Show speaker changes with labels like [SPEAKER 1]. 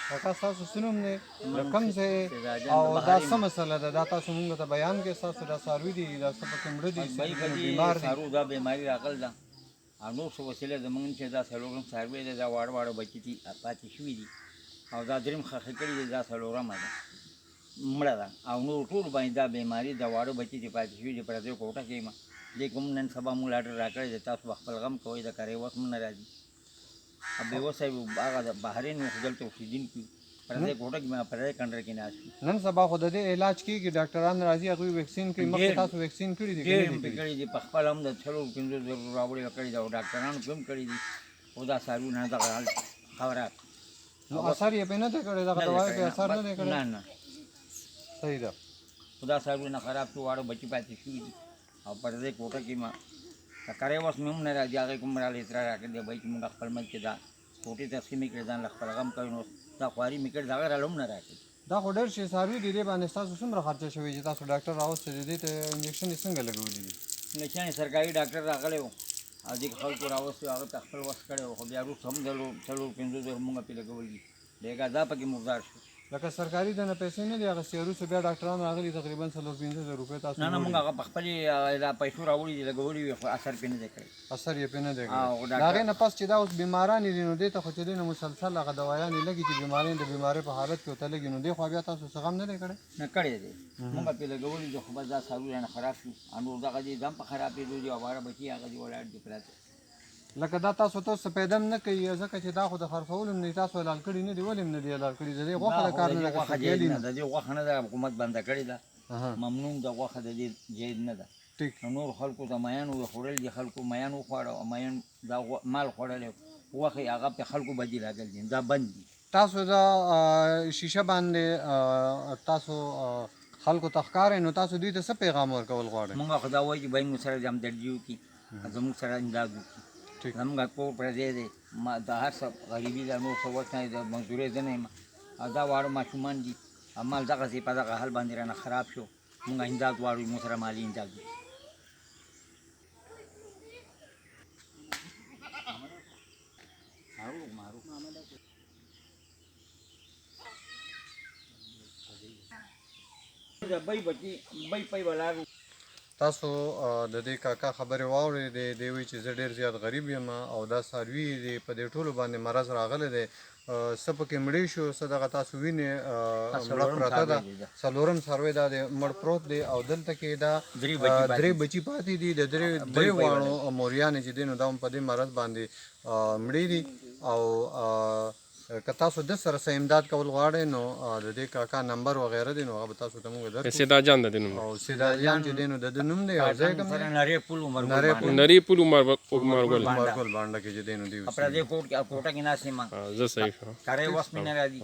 [SPEAKER 1] کاکا تاسو څه نوم دی د کوم ځای او دا څه مسله ده دا تاسو مونږ ته بیان کړئ ستاسو دا څاروي دي دا څه پکې مړه دي څه پکې بیمار دي
[SPEAKER 2] څاروي دا بیماري راغله ده او نور څه وسیله زمونږ چې دا څلورم څاروي دی دا واړه واړه بچي دي پاتې شوي دي او دا درېیم خښې کړي دي دا څلورمه ده مړه ده او نور ټول باندې دا بیماري د واړه بچي دي پاتې شوي دي په دې کوټه کې یم دې کوم نن سبا مونږ لاټر راکړی دی تاسو به خپل غم کوئ د کاري وس مو نه راځي او بېوسه هغه د بهرین مو خو دلته اوسېدونکي په دې کوټه کې په دې کنډر کې ناست وي
[SPEAKER 1] نن سبا خو د دې علاج کېږي ډاکټران راځي هغوی ویکسین کوي مخکې تاسو ویکسین کړي دي که
[SPEAKER 2] ډېر
[SPEAKER 1] نه
[SPEAKER 2] مې
[SPEAKER 1] دي کړي؟
[SPEAKER 2] کړي دي په خپل هم د 4-5 راوړي کړي دي او ډاکټرانو پې هم کړي دي خو دا څاروي نه دغه خوراک
[SPEAKER 1] نو اثر یې پې نه دی کړی دغه دوایو پې اثر نه دی کړی
[SPEAKER 2] نه نه
[SPEAKER 1] صحیح ده
[SPEAKER 2] خو دا څاروي نه خراب شو واړه بچي پاتې شوي دي او په دې کوټه کې ما د کرۍ وس مې هم نه راځي هغې کوم راله اطلاع راکړې دی بای چې مونږ خپل منځ کې دا کوټې تقسیم یې کړې ځان له خپل غم کوي نو دا خواري مې کړې د هغه راله هم نه راکړي
[SPEAKER 1] دا خو ډېر شي څاروي دي دې باندې ستاسو څومره خرچه شوې چې تاسو ډاکټر راوستی دی دې ته انجکشن یې څنګه لګولي دي
[SPEAKER 2] نشانې سرکاري ډاکټر راغلی و او دې خلکو راوستي هغه ته خپل وس کړی و خو بیا وروسته هم 4-5 مونږ پې لګولي دي ډېر دا پکې مردار شو
[SPEAKER 1] لکه سرکاري دنه پیسې نه دي اخیستې وروسته بیا ډاکټران راغلي تقریبا 4-5 روپۍ تاسو
[SPEAKER 2] نه نه مونږ هغه په خپلې دا پیسو راوړي دي لګولي وي خو اثر پې نه دی کړی
[SPEAKER 1] اثر یې پې نه دی
[SPEAKER 2] او
[SPEAKER 1] کړی د
[SPEAKER 2] ډاکټر-
[SPEAKER 1] هغې نه پس چې دا اوس بیماران دي نو دې ته خو چې دی نو مسلسل هغه دوایانې لګي چې بیمارۍ د بیمارۍ په حالت کې ورته لګي نو دې خوا بیا تاسو څه غم نه دی کړی
[SPEAKER 2] نه کړی دی مونږ پې لګولي دي خو بس دا څاروي رانه خراب شو او نور دغه دي دم په خرابېدو دي او واړه بچي هغه دي ولاړ دي پراته
[SPEAKER 1] لکه دا تاسو ته څه پیدا هم نه کوي ځکه چې دا خو د خرڅولو هم نه تاسو حلال کړي نه دي ولې هم نه دي حلال کړي د دې غوښه د کار نه ده که
[SPEAKER 2] غوښه
[SPEAKER 1] څه
[SPEAKER 2] جید
[SPEAKER 1] کیلي
[SPEAKER 2] نه
[SPEAKER 1] نه
[SPEAKER 2] ده دې غوښه نه ده حکومت بنده کړې ده
[SPEAKER 1] اها،
[SPEAKER 2] ممنون د غوښه د دې جید نه ده
[SPEAKER 1] ټیک
[SPEAKER 2] نو نور خلکو ته میان وخوړل دي خلکو میان وخوړه او میان دا مال خوړلی غوښې هغه پې خلکو بدي راغل دي دا بند دي
[SPEAKER 1] تاسو دا شیشه باندې تاسو خلکو ته ښکارئ نو تاسو دوی ته څه پیغام ورکول غواړئ
[SPEAKER 2] مونږ خو دا وایو چې باید موږ سره همدردي وکړي زموږ سره امداد وکړي
[SPEAKER 1] ټیک
[SPEAKER 2] زموږ کور پردی دی ما د هر څه غریبي ده نور څه وس نه دی د مزدورۍ زه نه یم او دا واړه ماشومان دي مال دغسې په دغه حال باندې رانه خراب شو مونږ امداد غواړو مونږ سره مالي امداد وکړي بای بچي بای پای ولاړو
[SPEAKER 1] تاسو د دې کاکا خبرې واورېدې دی وایي چې زه ډېر زیات غریب یم او دا څاروي دي په دې ټولو باندې مرض راغلی دی څه پکې مړې شو څه دغه تاسو وینې مړه پرته ده څلورم څاروی دا دی مړ پروت دی او دلته کې دا درې بچي پاتې دي د درې واړو موریانې چې دی نو دا هم په دې مرض باندې مړې دي او که تاسو د سره څه امداد کول غواړئ نو د دې کاکا نمبر وغیره دی نو هغه به تاسو ته موږ درکړو
[SPEAKER 3] سیدا جان د نوم
[SPEAKER 1] او سیدا جان چې دی نو د ده نوم دی او ځای کوم دی
[SPEAKER 2] نری پول عمر
[SPEAKER 3] نری پول عمرګل
[SPEAKER 1] عمرګل بانډه کې چې دی نو دی
[SPEAKER 2] خپل دې کوټه کې ناسې ما
[SPEAKER 3] زه صحیح شو
[SPEAKER 2] کاري وس مې نه راځي